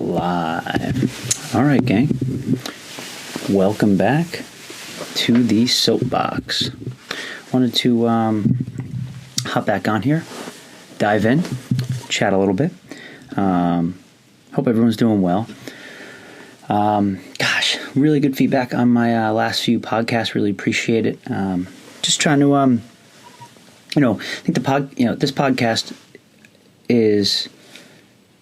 Live. All right, gang. Welcome back to the soapbox. Wanted to hop back on here, dive in, chat a little bit. Hope everyone's doing well. Really good feedback on my last few podcasts. Really appreciate it. Just trying to, I think this podcast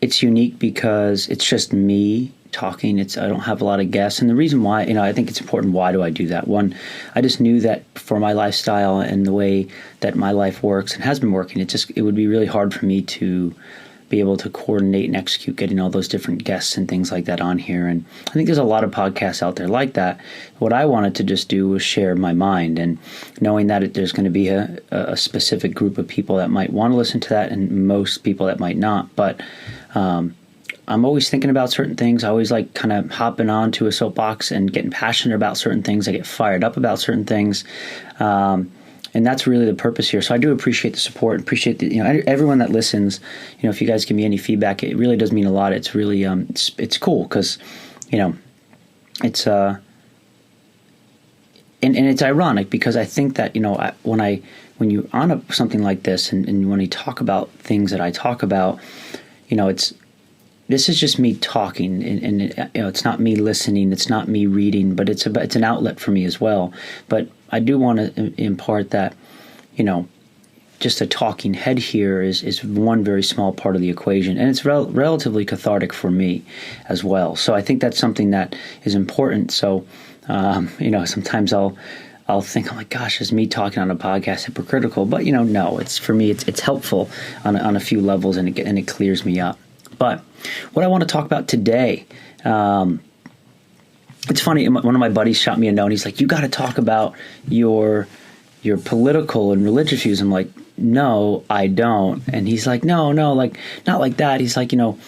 it's unique because it's just me talking. I don't have a lot of guests. And the reason why, I think it's important. Why do I do that? One, I just knew that for my lifestyle and the way that my life works and has been working, it would be really hard for me to be able to coordinate and execute getting all those different guests and things like that on here. And I think there's a lot of podcasts out there like that. What I wanted to just do was share my mind, and knowing that there's going to be a specific group of people that might want to listen to that and most people that might not. But I'm always thinking about certain things. I always like kind of hopping onto a soapbox and getting passionate about certain things. I get fired up about certain things. And that's really the purpose here. So I do appreciate the support, appreciate everyone that listens. If you guys give me any feedback, it really does mean a lot. It's really, it's cool because, it's, and it's ironic because I think that, when you're on something like this and when you talk about things that I talk about, this is just me talking, and it's not me listening, it's not me reading, but it's an outlet for me as well. But I do want to impart that, just a talking head here is one very small part of the equation, and it's relatively cathartic for me as well. So I think that's something that is important. So, sometimes I'll think, oh my gosh, is me talking on a podcast hypocritical? But no, it's for me, it's helpful on a few levels, and it clears me up. But what I want to talk about today, it's funny. One of my buddies shot me a note. And he's like, "You got to talk about your political and religious views." I'm like, "No, I don't." And he's like, "No, like not like that." He's like, "You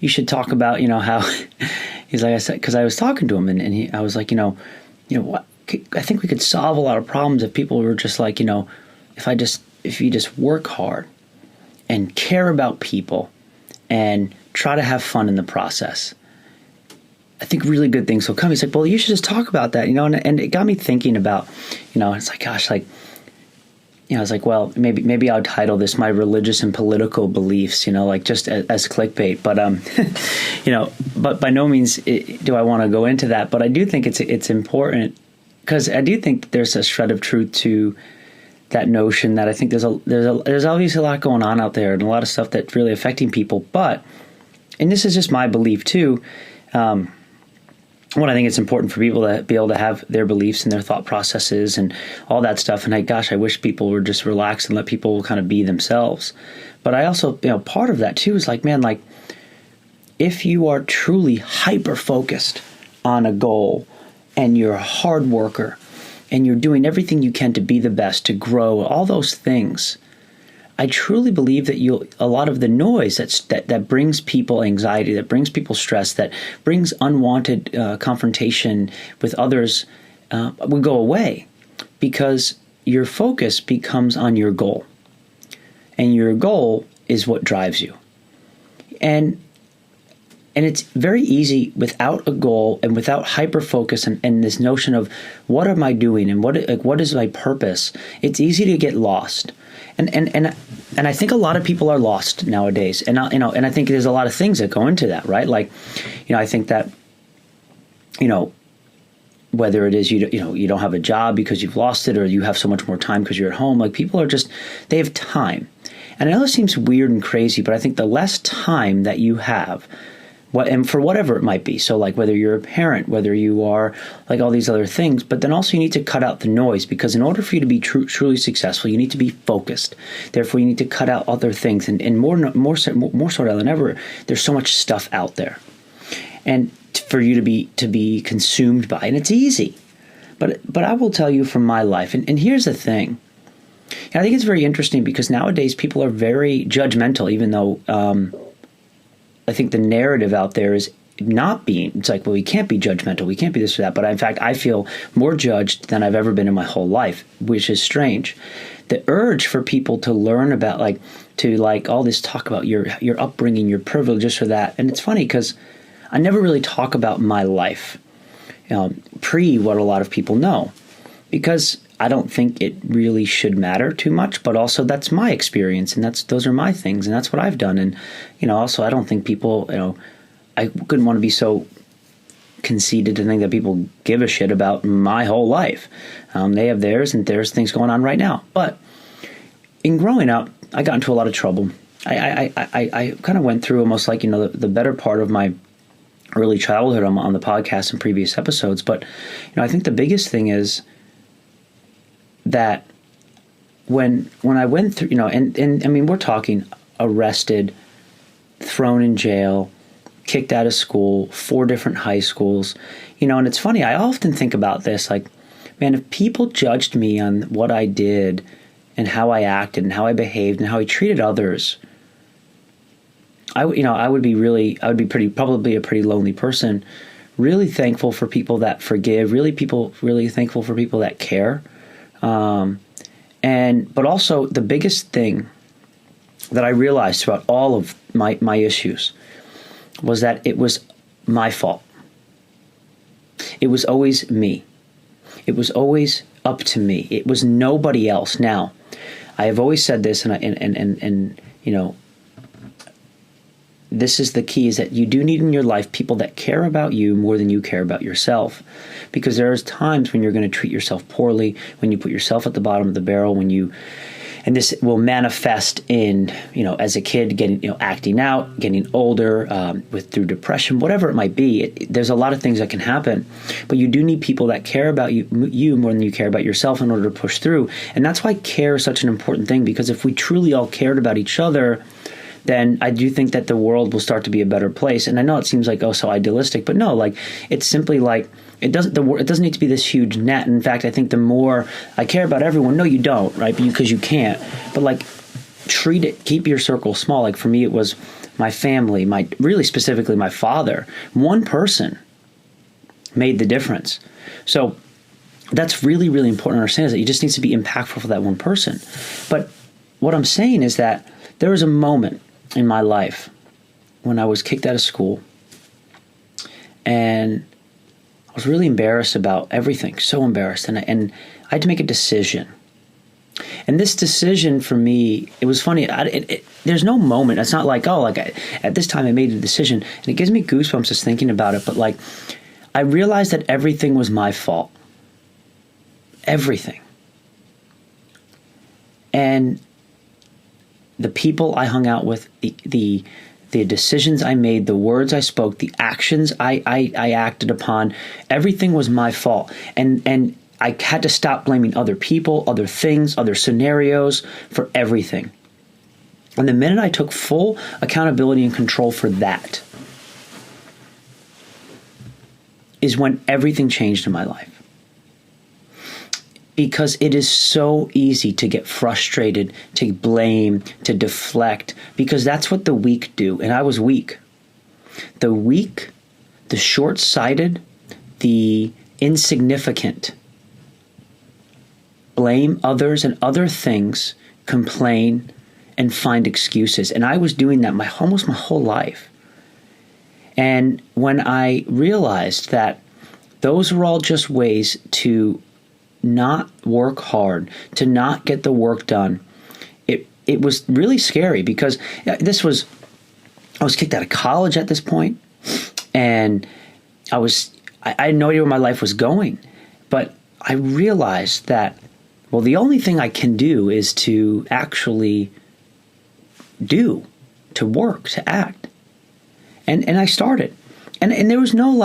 should talk about how." He's like, I said, because I was talking to him, and I was like, what? I think we could solve a lot of problems if people were just like, if you just work hard and care about people and try to have fun in the process, I think really good things will come. He's like, well, you should just talk about that, and it got me thinking about, it's like, gosh, like, I was like, well, maybe I'll title this My Religious and Political Beliefs, like just as clickbait, but, but by no means do I want to go into that. But I do think it's important, because I do think there's a shred of truth to that notion that I think there's obviously a lot going on out there and a lot of stuff that's really affecting people. But, and this is just my belief too, I think it's important for people to be able to have their beliefs and their thought processes and all that stuff. And I wish people were just relaxed and let people kind of be themselves. But I also, part of that too is like, man, like if you are truly hyper-focused on a goal and you're a hard worker and you're doing everything you can to be the best, to grow, all those things, I truly believe that a lot of the noise that brings people anxiety, that brings people stress, that brings unwanted confrontation with others will go away, because your focus becomes on your goal, and your goal is what drives you. And it's very easy without a goal and without hyper-focus and this notion of what am I doing and what is my purpose. It's easy to get lost. And I think a lot of people are lost nowadays. And I think there's a lot of things that go into that, right? Like, I think that, whether it is you don't have a job because you've lost it, or you have so much more time because you're at home, like people are they have time. And I know it seems weird and crazy, but I think the less time that you have, and for whatever it might be, so like whether you're a parent, whether you are like all these other things, but then also you need to cut out the noise, because in order for you to be truly successful, you need to be focused. Therefore, you need to cut out other things, and more so than ever, there's so much stuff out there, and for you to be consumed by, and it's easy. But I will tell you from my life, and here's the thing. And I think it's very interesting because nowadays people are very judgmental, even though I think the narrative out there is not being, it's like, well, we can't be judgmental, we can't be this or that. But in fact, I feel more judged than I've ever been in my whole life, which is strange. The urge for people to learn about, all this talk about your upbringing, your privileges for that. And it's funny because I never really talk about my life, pre what a lot of people know, because I don't think it really should matter too much, but also that's my experience, and those are my things, and that's what I've done. And, also I don't think people, I couldn't want to be so conceited to think that people give a shit about my whole life. They have theirs, and there's things going on right now. But in growing up, I got into a lot of trouble. I kind of went through almost like, the better part of my early childhood on the podcast and previous episodes. But, I think the biggest thing is that when I went through, and I mean, we're talking arrested, thrown in jail, kicked out of school, 4 different high schools, and it's funny, I often think about this, like, man, if people judged me on what I did and how I acted and how I behaved and how I treated others, I would be probably a pretty lonely person. Really thankful for people that forgive, really thankful for people that care. But also the biggest thing that I realized throughout all of my issues was that it was my fault. It was always me. It was always up to me. It was nobody else. Now, I have always said this, and this is the key, is that you do need in your life people that care about you more than you care about yourself. Because there's times when you're going to treat yourself poorly, when you put yourself at the bottom of the barrel, and this will manifest in, as a kid, getting, acting out, getting older, through depression, whatever it might be. There's a lot of things that can happen, but you do need people that care about you more than you care about yourself in order to push through. And that's why care is such an important thing, because if we truly all cared about each other, then I do think that the world will start to be a better place. And I know it seems like, so idealistic, but no, like, it's simply like, it doesn't need to be this huge net. In fact, I think the more I care about everyone, no, you don't, right? Because you can't. But like, keep your circle small. Like for me, it was my family, really specifically my father. One person made the difference. So that's really, really important to understand, is that you just need to be impactful for that one person. But what I'm saying is that there was a moment in my life when I was kicked out of school, and I was really embarrassed about everything, so embarrassed, and I had to make a decision. And this decision for me, it was funny. There's no moment. It's not like, at this time I made a decision, and it gives me goosebumps just thinking about it. But like, I realized that everything was my fault. Everything. And the people I hung out with, the decisions I made, the words I spoke, the actions I acted upon, everything was my fault. And I had to stop blaming other people, other things, other scenarios for everything. And the minute I took full accountability and control for that is when everything changed in my life. Because it is so easy to get frustrated, to blame, to deflect, because that's what the weak do. And I was weak. The weak, the short-sighted, the insignificant blame others and other things, complain, and find excuses. And I was doing that almost my whole life. And when I realized that those were all just ways to not work hard, to not get the work done, it was really scary, because I was kicked out of college at this point, and I had no idea where my life was going. But I realized that, well, the only thing I can do is to actually to work, to act. And I started. And there was no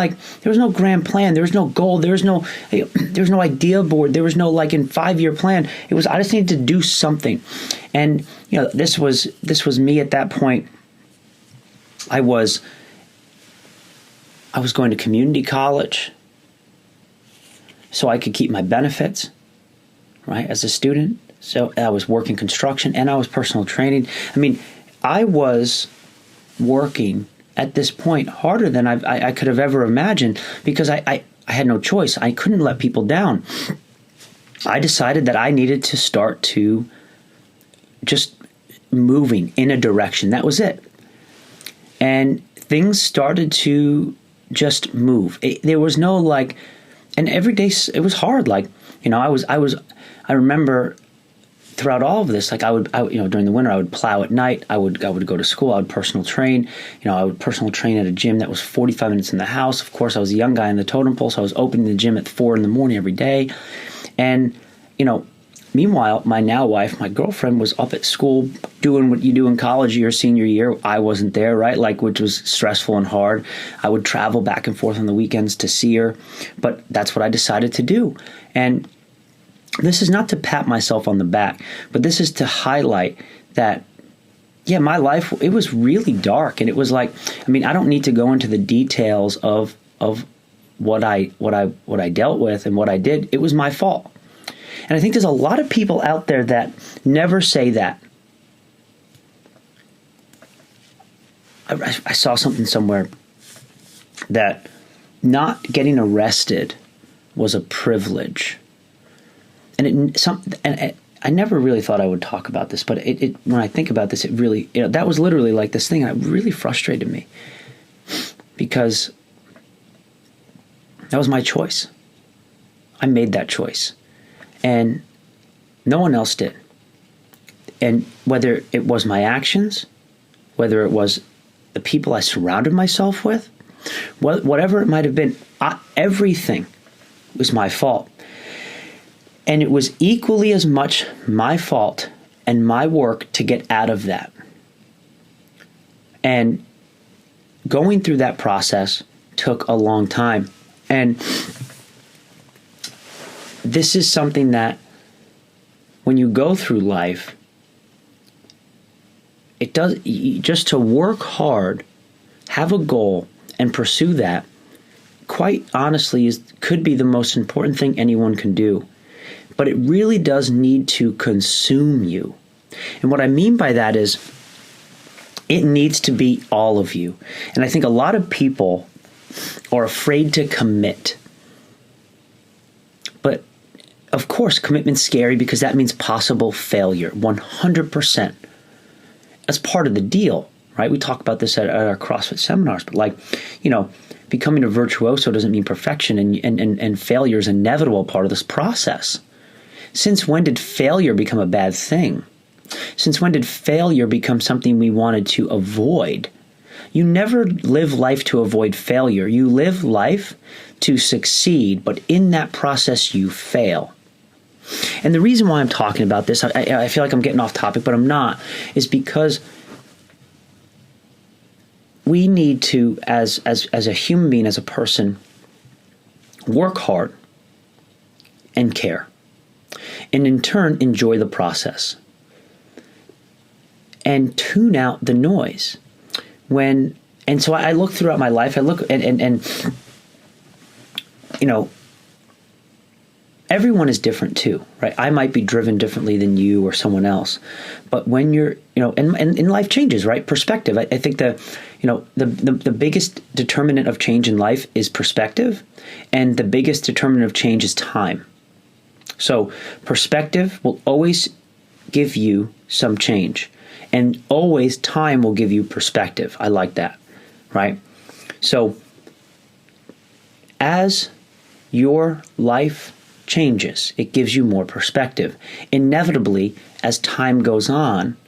grand plan. There was no goal. There was no idea board. There was no in 5-year plan. It was, I just needed to do something. And this was me at that point. I was going to community college so I could keep my benefits, right, as a student. So I was working construction and I was personal training. I mean, I was working at this point harder than I could have ever imagined, because I had no choice. I couldn't let people down. I decided that I needed to start to just moving in a direction. That was it. And things started to just move. There was no like, and every day it was hard. Like, I remember throughout all of this, like I would during the winter, I would plow at night. I would go to school. I would personal train. I would personal train at a gym that was 45 minutes in the house. Of course, I was a young guy in the totem pole, so I was opening the gym at 4 a.m. every day. And, meanwhile, my now wife, my girlfriend, was up at school doing what you do in college your senior year. I wasn't there, right? Like, which was stressful and hard. I would travel back and forth on the weekends to see her, but that's what I decided to do. And this is not to pat myself on the back, but this is to highlight that, yeah, my life, it was really dark. And it was like, I don't need to go into the details of what I dealt with and what I did. It was my fault. And I think there's a lot of people out there that never say that. I saw something somewhere that not getting arrested was a privilege. And I never really thought I would talk about this, but when I think about this, it really, that was literally like this thing, and it really frustrated me because that was my choice. I made that choice, and no one else did. And whether it was my actions, whether it was the people I surrounded myself with, whatever it might have been, everything was my fault. And it was equally as much my fault and my work to get out of that. And going through that process took a long time. And this is something that when you go through life, it does, just to work hard, have a goal, and pursue that, quite honestly, could be the most important thing anyone can do. But it really does need to consume you. And what I mean by that is it needs to be all of you. And I think a lot of people are afraid to commit. But of course, commitment's scary because that means possible failure, 100%. That's part of the deal, right? We talk about this at our CrossFit seminars, but becoming a virtuoso doesn't mean perfection, and failure is an inevitable part of this process. Since when did failure become a bad thing? Since when did failure become something we wanted to avoid? You never live life to avoid failure. You live life to succeed, but in that process you fail. And the reason why I'm talking about this, I feel like I'm getting off topic, but I'm not, is because we need to, as a human being, as a person, work hard and care. And in turn, enjoy the process. And tune out the noise. And so I look throughout my life, I look and everyone is different too, right? I might be driven differently than you or someone else. But when you're, and life changes, right? Perspective. I think the biggest determinant of change in life is perspective, and the biggest determinant of change is time. So perspective will always give you some change, and always time will give you perspective. I like that, right? So as your life changes, it gives you more perspective. Inevitably, as time goes on,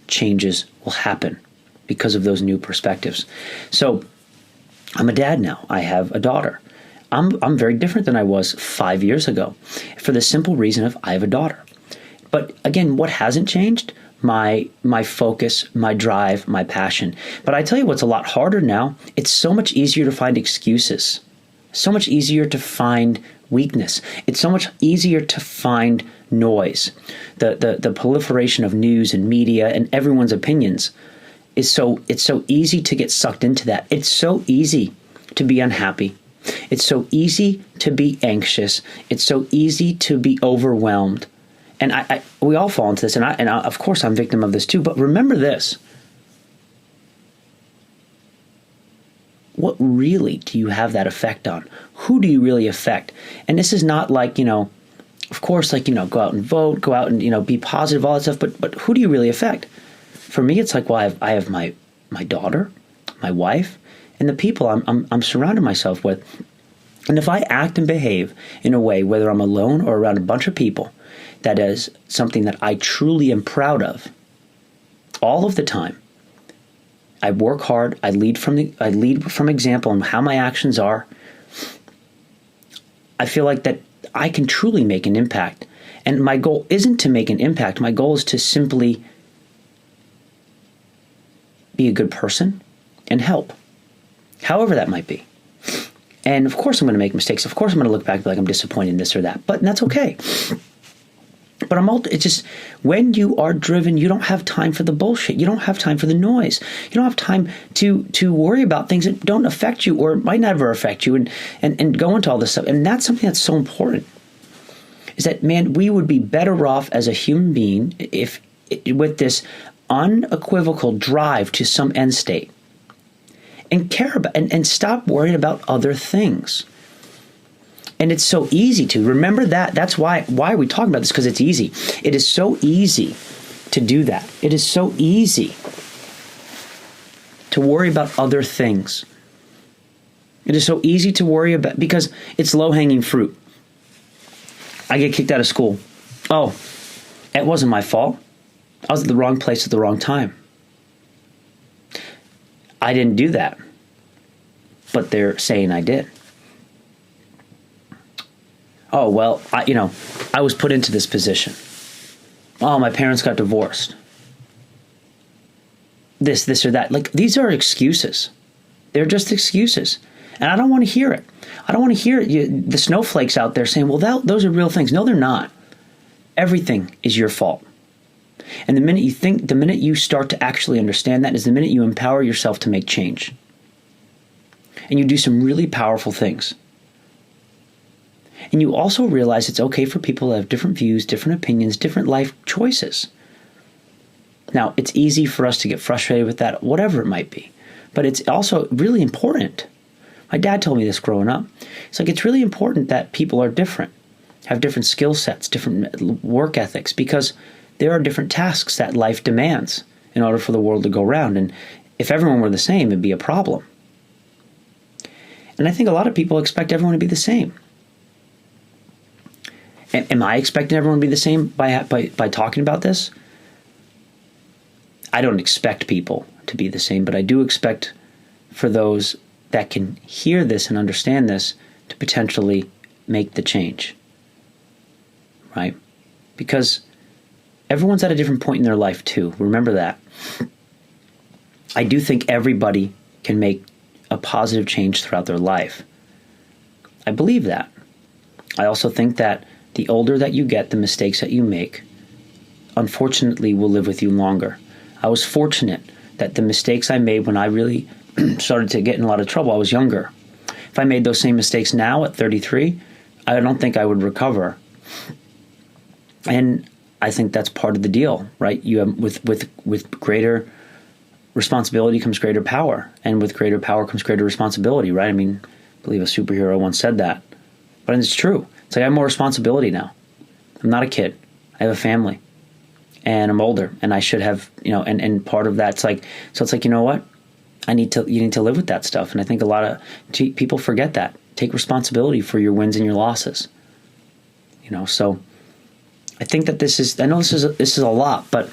changes will happen because of those new perspectives. So I'm a dad now. I have a daughter. I'm very different than I was 5 years ago for the simple reason of I have a daughter. But again, what hasn't changed? My focus, my drive, my passion. But I tell you what's a lot harder now. It's so much easier to find excuses. So much easier to find weakness. It's so much easier to find noise. The proliferation of news and media and everyone's opinions it's so easy to get sucked into that. It's so easy to be unhappy. It's so easy to be anxious. It's so easy to be overwhelmed. And we all fall into this, and of course I'm a victim of this too. But remember this: what really do you have that effect on? Who do you really affect? And this is not like, of course, like, go out and vote, go out and, be positive, all that stuff. But who do you really affect? For me, it's like, well, I have my daughter, my wife, and the people I'm surrounding myself with. And if I act and behave in a way, whether I'm alone or around a bunch of people, that is something that I truly am proud of all of the time, I work hard, I lead from example on how my actions are, I feel like that I can truly make an impact. And my goal isn't to make an impact. My goal is to simply be a good person and help, however that might be. And of course I'm going to make mistakes. Of course I'm going to look back and be like, I'm disappointed in this or that. But that's okay. But it's just, when you are driven, you don't have time for the bullshit. You don't have time for the noise. You don't have time to worry about things that don't affect you or might never affect you and go into all this stuff. And that's something that's so important. Is that, man, we would be better off as a human being if with this unequivocal drive to some end state and care about and stop worrying about other things. And it's so easy to remember that. That's why are we talking about this? Because it's easy. It is so easy to do that. It is so easy to worry about other things. It is so easy to worry about because it's low-hanging fruit. I get kicked out of school. Oh, it wasn't my fault. I was at the wrong place at the wrong time. I didn't do that. But they're saying I did. Oh, well, I was put into this position. Oh, my parents got divorced. This or that. Like, these are excuses. They're just excuses. And I don't want to hear it. I don't want to hear it. The snowflakes out there saying, well, those are real things. No, they're not. Everything is your fault. And the minute you start to actually understand that is the minute you empower yourself to make change. And you do some really powerful things. And you also realize it's okay for people to have different views, different opinions, different life choices. Now, it's easy for us to get frustrated with that, whatever it might be. But it's also really important. My dad told me this growing up. It's like, it's really important that people are different, have different skill sets, different work ethics, because there are different tasks that life demands in order for the world to go round. And if everyone were the same, it'd be a problem. And I think a lot of people expect everyone to be the same. Am I expecting everyone to be the same by talking about this? I don't expect people to be the same, but I do expect for those that can hear this and understand this to potentially make the change, right? Because everyone's at a different point in their life too. Remember that. I do think everybody can make a positive change throughout their life. I believe that. I also think that the older that you get, the mistakes that you make, unfortunately, will live with you longer. I was fortunate that the mistakes I made when I really started to get in a lot of trouble, I was younger. If I made those same mistakes now at 33, I don't think I would recover. And I think that's part of the deal, right? You have with greater responsibility comes greater power, and with greater power comes greater responsibility, right? I mean, I believe a superhero once said that, but it's true. It's like I have more responsibility now. I'm not a kid. I have a family, and I'm older, and I should have, and part of that's like, so it's like, you know what? You need to live with that stuff. And I think a lot of people forget that. Take responsibility for your wins and your losses. So I think that I know this is a lot, but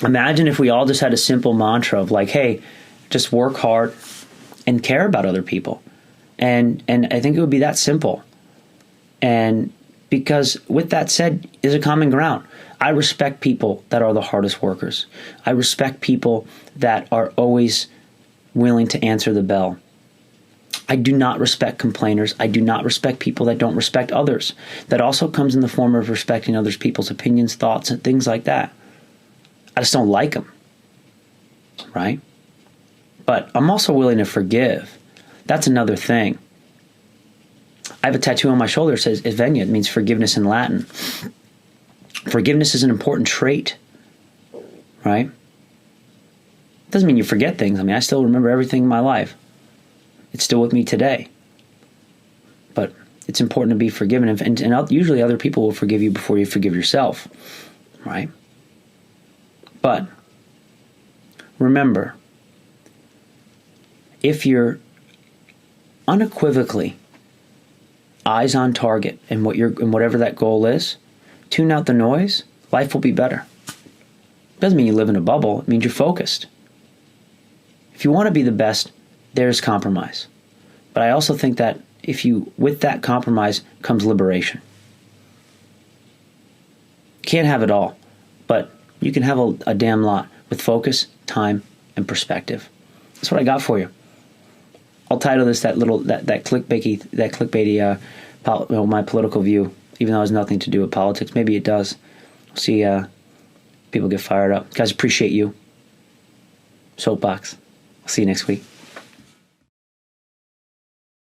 imagine if we all just had a simple mantra of like, hey, just work hard and care about other people. And I think it would be that simple. And because with that said, is a common ground. I respect people that are the hardest workers. I respect people that are always willing to answer the bell. I do not respect complainers. I do not respect people that don't respect others. That also comes in the form of respecting others people's opinions, thoughts, and things like that. I just don't like them, right? But I'm also willing to forgive. That's another thing. I have a tattoo on my shoulder that says Venia. It means forgiveness in Latin. Forgiveness is an important trait, right? Doesn't mean you forget things. I mean, I still remember everything in my life. It's still with me today. But it's important to be forgiven. And usually other people will forgive you before you forgive yourself, right? But remember, if you're unequivocally eyes on target and whatever that goal is, tune out the noise, life will be better. Doesn't mean you live in a bubble. It means you're focused. If you want to be the best, there's compromise. But I also think that with that compromise comes liberation. Can't have it all, but you can have a damn lot with focus, time, and perspective. That's what I got for you. I'll title this that clickbaity my political view, even though it has nothing to do with politics. Maybe it does. See people get fired up. Guys, appreciate you. Soapbox. I'll see you next week.